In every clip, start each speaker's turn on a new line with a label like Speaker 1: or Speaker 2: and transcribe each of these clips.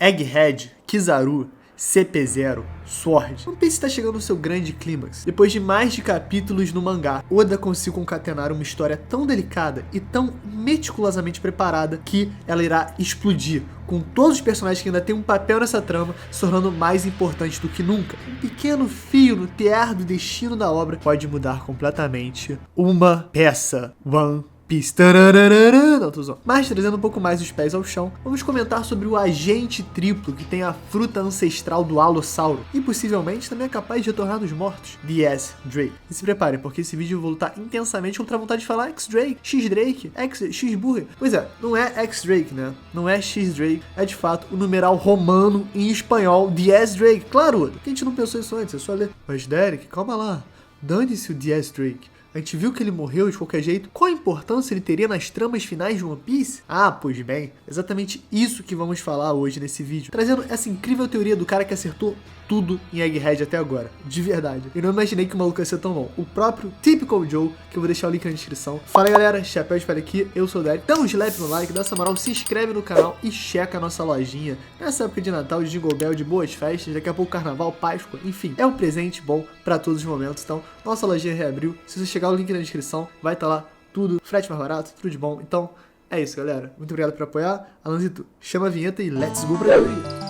Speaker 1: Egghead, Kizaru, CP0, Sword. One Piece está chegando ao seu grande clímax. Depois de mais de capítulos no mangá, Oda conseguiu concatenar uma história tão delicada e tão meticulosamente preparada que ela irá explodir, com todos os personagens que ainda têm um papel nessa trama se tornando mais importantes do que nunca. Um pequeno fio no tear do destino da obra pode mudar completamente uma peça. One Piece. Não, tô zoando. Mas, trazendo um pouco mais os pés ao chão, vamos comentar sobre o agente triplo que tem a fruta ancestral do Alossauro e possivelmente também é capaz de retornar dos mortos, DS Drake. E se preparem, porque esse vídeo eu vou lutar intensamente contra a vontade de falar X-Drake, X-Drake, X-Burger. Pois é, não é X-Drake, né? Não é X-Drake, é de fato o numeral romano em espanhol, DS Drake. Claro, que a gente não pensou isso antes, é só ler. Mas Derek, calma lá, dane-se o DS Drake. A gente viu que ele morreu de qualquer jeito. Qual a importância ele teria nas tramas finais de One Piece? Ah, pois bem, exatamente isso que vamos falar hoje nesse vídeo. Trazendo essa incrível teoria do cara que acertou tudo em Egghead até agora. De verdade. Eu não imaginei que o maluco ia ser tão bom. O próprio Typical Joe, que eu vou deixar o link na descrição. Fala aí, galera, Chapéu de Palha aqui, eu sou o Derek. Dá um slap no like, dá essa moral, se inscreve no canal e checa a nossa lojinha. Nessa época de Natal, de Jingle Bell, de boas festas, daqui a pouco Carnaval, Páscoa, enfim. É um presente bom pra todos os momentos. Então, nossa lojinha reabriu. Se você chegar o link na descrição, vai estar lá tudo, frete mais barato, tudo de bom. Então, é isso, galera. Muito obrigado por apoiar. Alanzito, chama a vinheta e let's go pra teoria.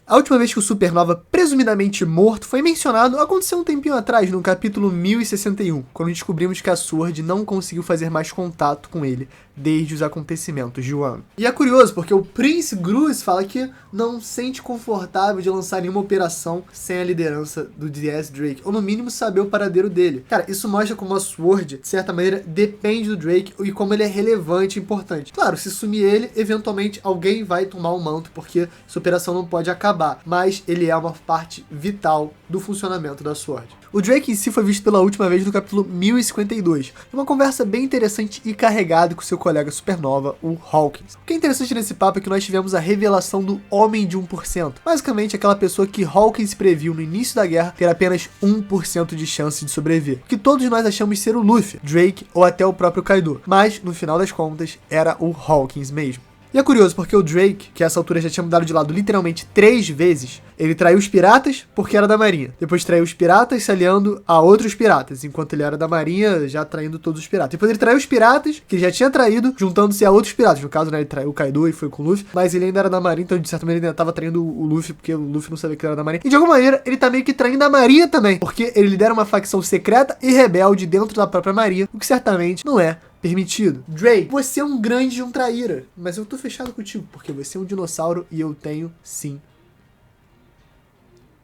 Speaker 1: A última vez que o Supernova, presumidamente morto, foi mencionado aconteceu um tempinho atrás, no capítulo 1061, quando descobrimos que a Sword não conseguiu fazer mais contato com ele desde os acontecimentos de Wano. E é curioso, porque o Prince Gruz fala que não sente confortável de lançar nenhuma operação sem a liderança do DS Drake, ou no mínimo saber o paradeiro dele. Cara, isso mostra como a Sword, de certa maneira, depende do Drake e como ele é relevante e importante. Claro, se sumir ele, eventualmente alguém vai tomar o manto, porque essa operação não pode acabar, mas ele é uma parte vital do funcionamento da Sword. O Drake em si foi visto pela última vez no capítulo 1052, uma conversa bem interessante e carregada com seu colega Supernova, o Hawkins. O que é interessante nesse papo é que nós tivemos a revelação do Homem de 1%, basicamente aquela pessoa que Hawkins previu no início da guerra ter apenas 1% de chance de sobreviver, o que todos nós achamos ser o Luffy, Drake ou até o próprio Kaido, mas no final das contas era o Hawkins mesmo. E é curioso porque o Drake, que a essa altura já tinha mudado de lado literalmente 3 vezes, ele traiu os piratas porque era da marinha. Depois traiu os piratas se aliando a outros piratas, enquanto ele era da marinha já traindo todos os piratas. Depois ele traiu os piratas, que ele já tinha traído, juntando-se a outros piratas. No caso, né, ele traiu o Kaido e foi com o Luffy, mas ele ainda era da marinha, então de certa maneira ele ainda tava traindo o Luffy, porque o Luffy não sabia que ele era da marinha. E de alguma maneira ele tá meio que traindo a marinha também, porque ele lidera uma facção secreta e rebelde dentro da própria marinha, o que certamente não é permitido. Drake, você é um grande traíra, mas eu tô fechado contigo, porque você é um dinossauro e eu tenho, sim.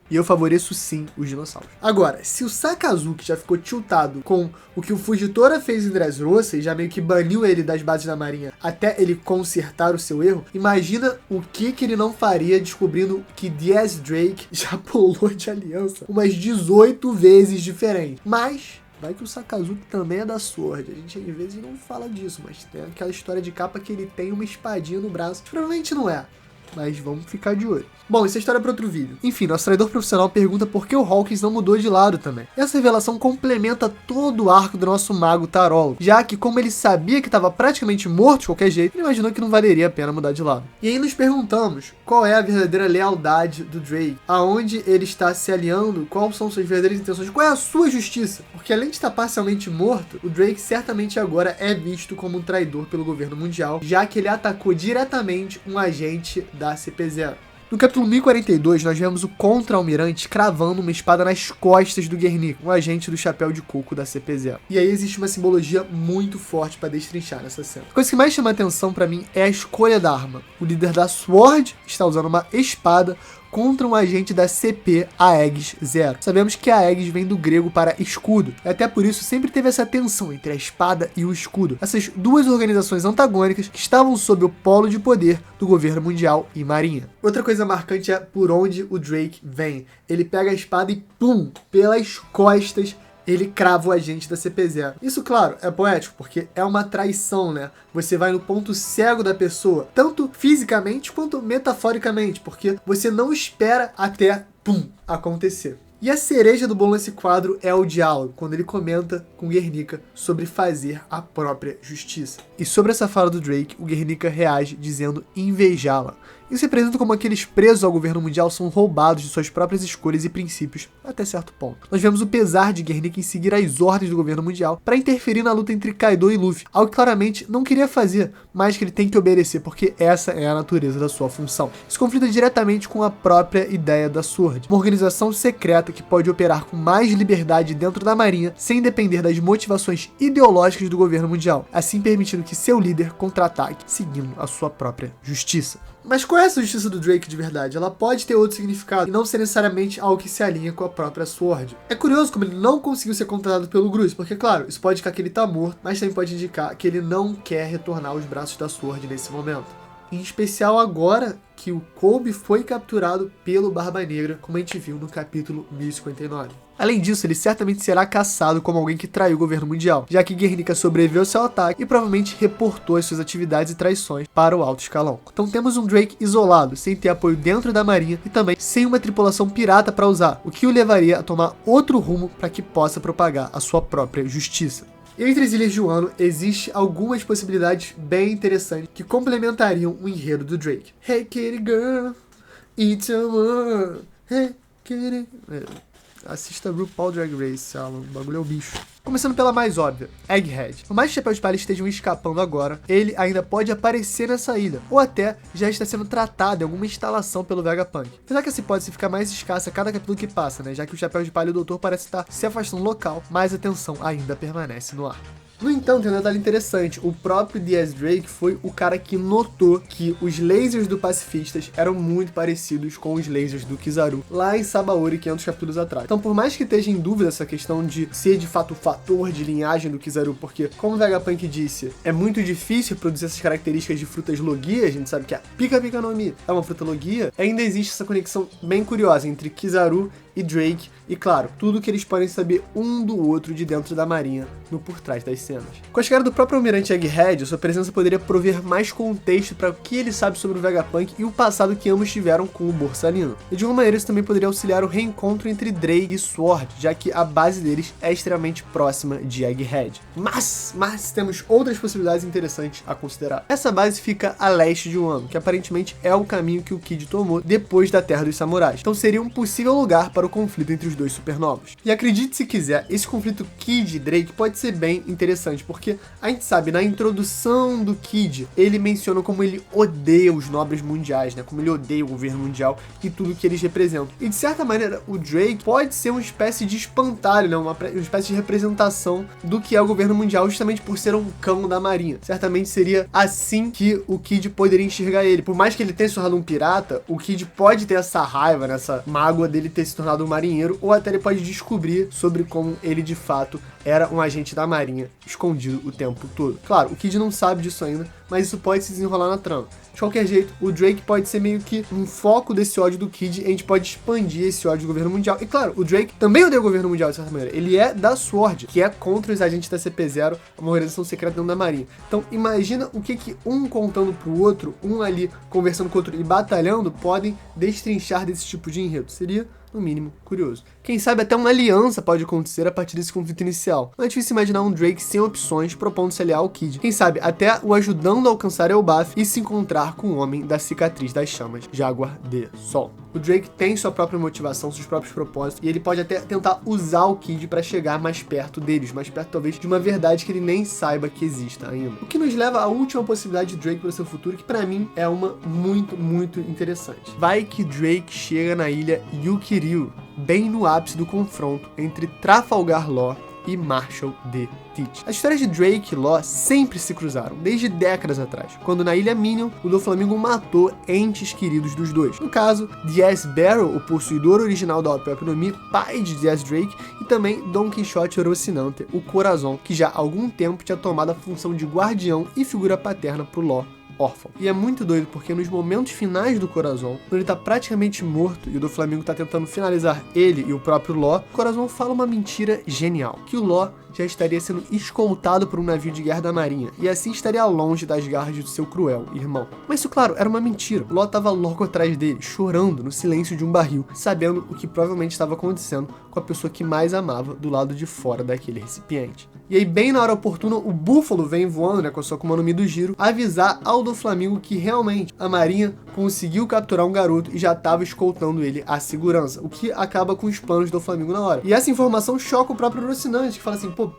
Speaker 1: E eu favoreço, sim, os dinossauros. Agora, se o Sakazuki já ficou tiltado com o que o Fujitora fez em Dressrosa e já meio que baniu ele das bases da marinha até ele consertar o seu erro, imagina o que ele não faria descobrindo que DS Drake já pulou de aliança umas 18 vezes diferente. Mas vai que o Sakazuki também é da Sword. A gente às vezes não fala disso, mas tem aquela história de capa que ele tem uma espadinha no braço. Provavelmente não é, mas vamos ficar de olho. Bom, isso é história para outro vídeo. Enfim, nosso traidor profissional pergunta por que o Hawkins não mudou de lado também. Essa revelação complementa todo o arco do nosso mago tarólogo, já que como ele sabia que estava praticamente morto de qualquer jeito, ele imaginou que não valeria a pena mudar de lado. E aí nos perguntamos qual é a verdadeira lealdade do Drake, aonde ele está se aliando, quais são suas verdadeiras intenções, qual é a sua justiça. Porque além de estar parcialmente morto, o Drake certamente agora é visto como um traidor pelo governo mundial, já que ele atacou diretamente um agente da CP0. No capítulo 1042, nós vemos o contra-almirante cravando uma espada nas costas do Guernica, um agente do chapéu de coco da CP0. E aí existe uma simbologia muito forte para destrinchar nessa cena. A coisa que mais chama a atenção para mim é a escolha da arma. O líder da Sword está usando uma espada contra um agente da CP, a Aegis Zero. Sabemos que a Aegis vem do grego para escudo, e até por isso sempre teve essa tensão entre a espada e o escudo. Essas duas organizações antagônicas que estavam sob o polo de poder do governo mundial e marinha. Outra coisa marcante é por onde o Drake vem. Ele pega a espada e pum, pelas costas, ele crava o agente da CP0. Isso, claro, é poético, porque é uma traição, né? Você vai no ponto cego da pessoa, tanto fisicamente quanto metaforicamente, porque você não espera até, pum, acontecer. E a cereja do bolo nesse quadro é o diálogo, quando ele comenta com Guernica sobre fazer a própria justiça. E sobre essa fala do Drake, o Guernica reage dizendo invejá-la. Isso representa como aqueles presos ao governo mundial são roubados de suas próprias escolhas e princípios, até certo ponto. Nós vemos o pesar de Guernica em seguir as ordens do governo mundial para interferir na luta entre Kaido e Luffy, algo que claramente não queria fazer, mas que ele tem que obedecer porque essa é a natureza da sua função. Isso conflita diretamente com a própria ideia da SWORD, uma organização secreta que pode operar com mais liberdade dentro da marinha, sem depender das motivações ideológicas do governo mundial, assim permitindo que seu líder contra-ataque, seguindo a sua própria justiça. Mas qual é essa justiça do Drake de verdade? Ela pode ter outro significado e não ser necessariamente algo que se alinha com a própria SWORD. É curioso como ele não conseguiu ser contratado pelo Bruce, porque claro, isso pode indicar que ele tá morto, mas também pode indicar que ele não quer retornar aos braços da SWORD nesse momento. Em especial agora que o Kobe foi capturado pelo Barba Negra, como a gente viu no capítulo 1059. Além disso, ele certamente será caçado como alguém que traiu o governo mundial, já que Guernica sobreviveu ao seu ataque e provavelmente reportou as suas atividades e traições para o alto escalão. Então temos um Drake isolado, sem ter apoio dentro da marinha e também sem uma tripulação pirata para usar, o que o levaria a tomar outro rumo para que possa propagar a sua própria justiça. E entre as ilhas de Wano, existe algumas possibilidades bem interessantes que complementariam o enredo do Drake. Hey kitty girl, it's a world, hey kitty... Assista RuPaul Drag Race, Alan. O bagulho é o bicho. Começando pela mais óbvia, Egghead. Por mais que os Chapéus de Palha estejam escapando agora, ele ainda pode aparecer nessa ilha, ou até já está sendo tratado em alguma instalação pelo Vegapunk. Apesar que essa hipótese fica mais escassa a cada capítulo que passa, né? Já que o Chapéu de Palha e o Doutor parecem estar se afastando do local, mas a tensão ainda permanece no ar. No entanto, tem um detalhe interessante, o próprio D.S. Drake foi o cara que notou que os lasers do Pacifistas eram muito parecidos com os lasers do Kizaru, lá em Sabaody, 500 capítulos atrás. Então, por mais que esteja em dúvida essa questão de ser de fato o fator de linhagem do Kizaru, porque, como o Vegapunk disse, é muito difícil produzir essas características de frutas Logia, a gente sabe que a Pika Pika no Mi é uma fruta Logia, ainda existe essa conexão bem curiosa entre Kizaru e Drake, e claro, tudo que eles podem saber um do outro de dentro da marinha, no por trás das cenas. Com a chegada do próprio Almirante Egghead, sua presença poderia prover mais contexto para o que ele sabe sobre o Vegapunk e o passado que ambos tiveram com o Borsalino. E de uma maneira isso também poderia auxiliar o reencontro entre Drake e SWORD, já que a base deles é extremamente próxima de Egghead. Mas temos outras possibilidades interessantes a considerar. Essa base fica a leste de Wano, que aparentemente é o caminho que o Kid tomou depois da Terra dos Samurais. Então seria um possível lugar para o conflito entre os dois supernovos. E acredite se quiser, esse conflito Kid e Drake pode ser bem interessante, porque a gente sabe, na introdução do Kid, ele menciona como ele odeia os nobres mundiais, né? Como ele odeia o governo mundial e tudo que eles representam. E de certa maneira, o Drake pode ser uma espécie de espantalho, né? Uma espécie de representação do que é o governo mundial, justamente por ser um cão da marinha. Certamente seria assim que o Kid poderia enxergar ele. Por mais que ele tenha se tornado um pirata, o Kid pode ter essa raiva, né? Essa mágoa dele ter se tornado um marinheiro, ou até ele pode descobrir sobre como ele de fato era um agente da marinha, escondido o tempo todo. Claro, o Kid não sabe disso ainda, mas isso pode se desenrolar na trama. De qualquer jeito, o Drake pode ser meio que um foco desse ódio do Kid, e a gente pode expandir esse ódio do governo mundial. E claro, o Drake também odeia o governo mundial, de certa maneira. Ele é da SWORD, que é contra os agentes da CP0, uma organização secreta dentro da marinha. Então, imagina o que um contando pro outro, um ali conversando com o outro e batalhando, podem destrinchar desse tipo de enredo. Seria, no mínimo, curioso. Quem sabe até uma aliança pode acontecer a partir desse conflito inicial. Não é difícil imaginar um Drake sem opções propondo se aliar ao Kid. Quem sabe até o ajudando a alcançar Elbaf e se encontrar com o homem da cicatriz das chamas, Jaguar de Sol. O Drake tem sua própria motivação, seus próprios propósitos, e ele pode até tentar usar o Kid para chegar mais perto deles, mais perto talvez de uma verdade que ele nem saiba que exista ainda. O que nos leva à última possibilidade de Drake para o seu futuro, que para mim é uma muito interessante. Vai que Drake chega na ilha Yukiryu, bem no ápice do confronto entre Trafalgar Law e Marshall D. Teach. As histórias de Drake e Law sempre se cruzaram, desde décadas atrás, quando na Ilha Minion, o Doflamingo matou entes queridos dos dois. No caso, D.S. Barrow, o possuidor original da Opera no Mi, pai de D.S. Drake, e também Don Quixote Rocinante, o Corazon, que já há algum tempo tinha tomado a função de guardião e figura paterna pro Law órfão. E é muito doido porque nos momentos finais do Corazon, quando ele tá praticamente morto e o Doflamingo tá tentando finalizar ele e o próprio Law, o Corazon fala uma mentira genial, que o Law já estaria sendo escoltado por um navio de guerra da marinha, e assim estaria longe das garras do seu cruel irmão. Mas isso, claro, era uma mentira. Law estava logo atrás dele, chorando no silêncio de um barril, sabendo o que provavelmente estava acontecendo com a pessoa que mais amava do lado de fora daquele recipiente. E aí, bem na hora oportuna, o Búfalo vem voando, né, com a sua Akuma no Mi do Giro, avisar ao Doflamingo que realmente a marinha conseguiu capturar um garoto e já estava escoltando ele à segurança, o que acaba com os planos do Doflamingo na hora. E essa informação choca o próprio Rocinante, que fala assim, pô,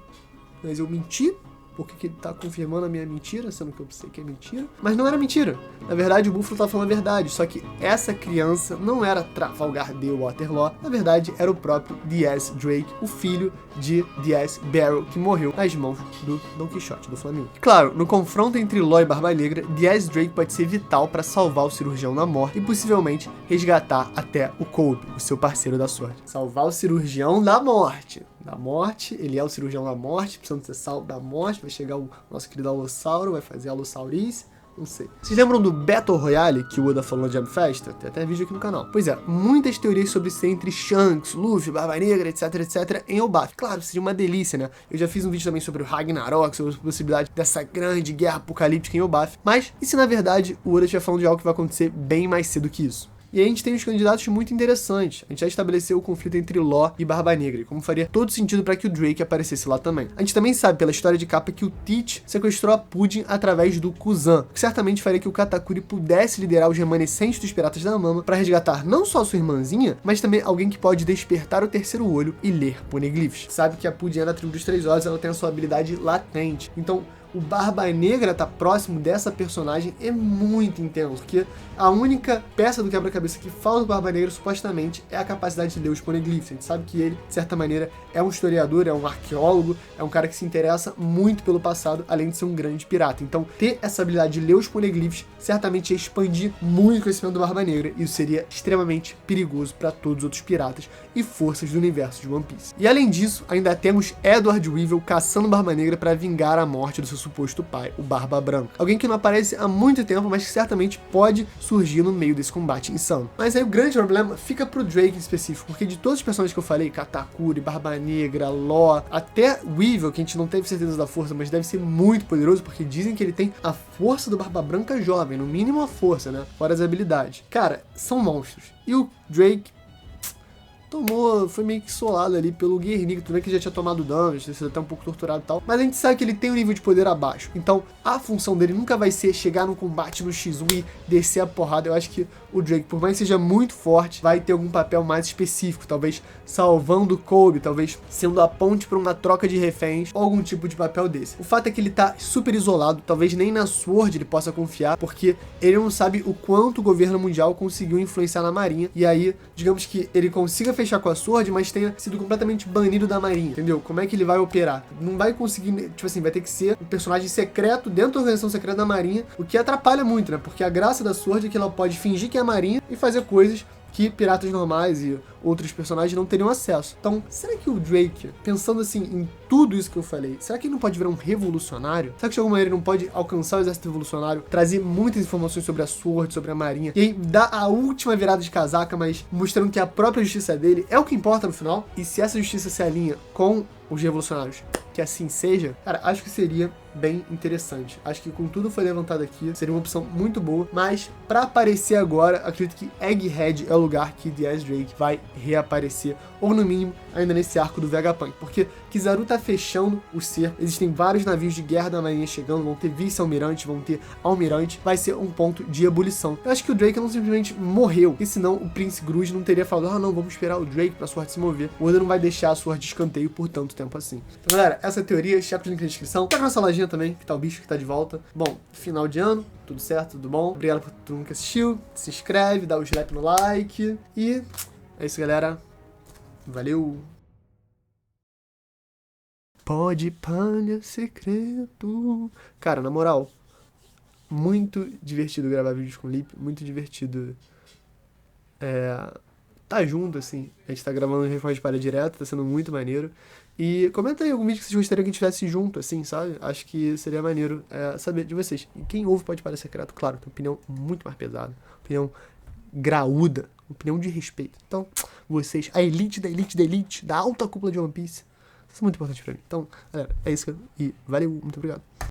Speaker 1: mas eu menti? Por que ele tá confirmando a minha mentira, sendo que eu sei que é mentira? Mas não era mentira. Na verdade, o Búfalo tá falando a verdade, só que essa criança não era Trafalgar D. Waterlaw, na verdade, era o próprio D.S. Drake, o filho de D.S. Barrow, que morreu nas mãos do Don Quixote, do Flamingo. Claro, no confronto entre Law e Barba Negra, D.S. Drake pode ser vital para salvar o cirurgião da morte e possivelmente resgatar até o Colby, o seu parceiro da sorte. Salvar o cirurgião da morte. Da morte, ele é o cirurgião da morte, precisando ser salvo da morte, vai chegar o nosso querido Alossauro, vai fazer a Alossaurice, não sei. Vocês lembram do Battle Royale que o Oda falou na Jump Festa? Tem até vídeo aqui no canal. Pois é, muitas teorias sobre ser entre Shanks, Luffy, Barba Negra, etc, em Elbaf. Claro, seria uma delícia, né? Eu já fiz um vídeo também sobre o Ragnarok, sobre a possibilidade dessa grande guerra apocalíptica em Elbaf. Mas, e se na verdade o Oda estiver falando de algo que vai acontecer bem mais cedo que isso? E aí a gente tem uns candidatos muito interessantes. A gente já estabeleceu o conflito entre Law e Barba Negra, e como faria todo sentido para que o Drake aparecesse lá também. A gente também sabe pela história de capa que o Teach sequestrou a Pudding através do Kuzan, que certamente faria que o Katakuri pudesse liderar os remanescentes dos Piratas da Mama para resgatar não só sua irmãzinha, mas também alguém que pode despertar o terceiro olho e ler poneglyphs. Sabe que a Pudding é da tribo dos Três Olhos, ela tem a sua habilidade latente. Então, o Barba Negra tá próximo dessa personagem é muito intenso, porque a única peça do quebra-cabeça que falta do Barba Negra, supostamente, é a capacidade de ler os poneglyphs. A gente sabe que ele, de certa maneira, é um historiador, é um arqueólogo, é um cara que se interessa muito pelo passado, além de ser um grande pirata. Então, ter essa habilidade de ler os poneglyphs certamente ia expandir muito o conhecimento do Barba Negra, e isso seria extremamente perigoso para todos os outros piratas e forças do universo de One Piece. E além disso, ainda temos Edward Weevil caçando Barba Negra para vingar a morte do seu suposto pai, o Barba Branca. Alguém que não aparece há muito tempo, mas que certamente pode surgir no meio desse combate insano. Mas aí o grande problema fica pro Drake em específico, porque de todos os personagens que eu falei, Katakuri, Barba Negra, Law, até Weevil, que a gente não teve certeza da força, mas deve ser muito poderoso, porque dizem que ele tem a força do Barba Branca jovem, no mínimo a força, né? Fora as habilidades. Cara, são monstros. E o Drake foi meio que solado ali pelo Guernica, tudo bem que já tinha tomado dano, já tinha sido até um pouco torturado e tal, mas a gente sabe que ele tem um nível de poder abaixo, então a função dele nunca vai ser chegar no combate no X1 e descer a porrada. Eu acho que o Drake, por mais que seja muito forte, vai ter algum papel mais específico, talvez salvando o Kobe, talvez sendo a ponte para uma troca de reféns, ou algum tipo de papel desse. O fato é que ele tá super isolado, talvez nem na Sword ele possa confiar, porque ele não sabe o quanto o governo mundial conseguiu influenciar na marinha, e aí, digamos que ele consiga fechar com a Sword, mas tenha sido completamente banido da marinha, entendeu? Como é que ele vai operar? Não vai conseguir, tipo assim, vai ter que ser um personagem secreto dentro da organização secreta da marinha, o que atrapalha muito, né? Porque a graça da Sword é que ela pode fingir que é a marinha e fazer coisas que piratas normais e outros personagens não teriam acesso. Então, será que o Drake, pensando assim em tudo isso que eu falei, será que ele não pode virar um revolucionário? Será que de alguma maneira ele não pode alcançar o exército revolucionário, trazer muitas informações sobre a Sword, sobre a marinha, e aí dar a última virada de casaca, mas mostrando que a própria justiça dele é o que importa no final? E se essa justiça se alinha com os revolucionários, que assim seja, cara, acho que seria bem interessante. Acho que com tudo foi levantado aqui, seria uma opção muito boa, mas pra aparecer agora, acredito que Egghead é o lugar que D.S. Drake vai reaparecer, ou no mínimo, ainda nesse arco do Vegapunk, porque Kizaru tá fechando o cerco, existem vários navios de guerra da marinha chegando, vão ter vice-almirante, vão ter almirante, vai ser um ponto de ebulição. Eu acho que o Drake não simplesmente morreu, porque senão o Prince Grudge não teria falado, não, vamos esperar o Drake pra Sword se mover. O Oda não vai deixar a Sword de escanteio por tanto tempo assim. Então, galera, essa teoria, checa o link na descrição. Pega nossa lojinha também, que tá o bicho que tá de volta. Bom, final de ano, tudo certo, tudo bom. Obrigado por todo mundo que assistiu. Se inscreve, dá o slap no like. E é isso, galera. Valeu! Pode palha secreto. Cara, na moral, muito divertido gravar vídeos com o Lip, muito divertido tá junto, assim. A gente tá gravando Resposta de Palha direto, tá sendo muito maneiro. E comenta aí algum vídeo que vocês gostariam que a gente tivesse junto, assim, sabe? Acho que seria maneiro saber de vocês. E quem ouve Pode Palha Secreto, claro, tem opinião muito mais pesada, opinião graúda, opinião de respeito. Então, vocês, a elite da elite da elite, da alta cúpula de One Piece, Isso é muito importante pra mim. Então, galera, é isso. E valeu, muito obrigado.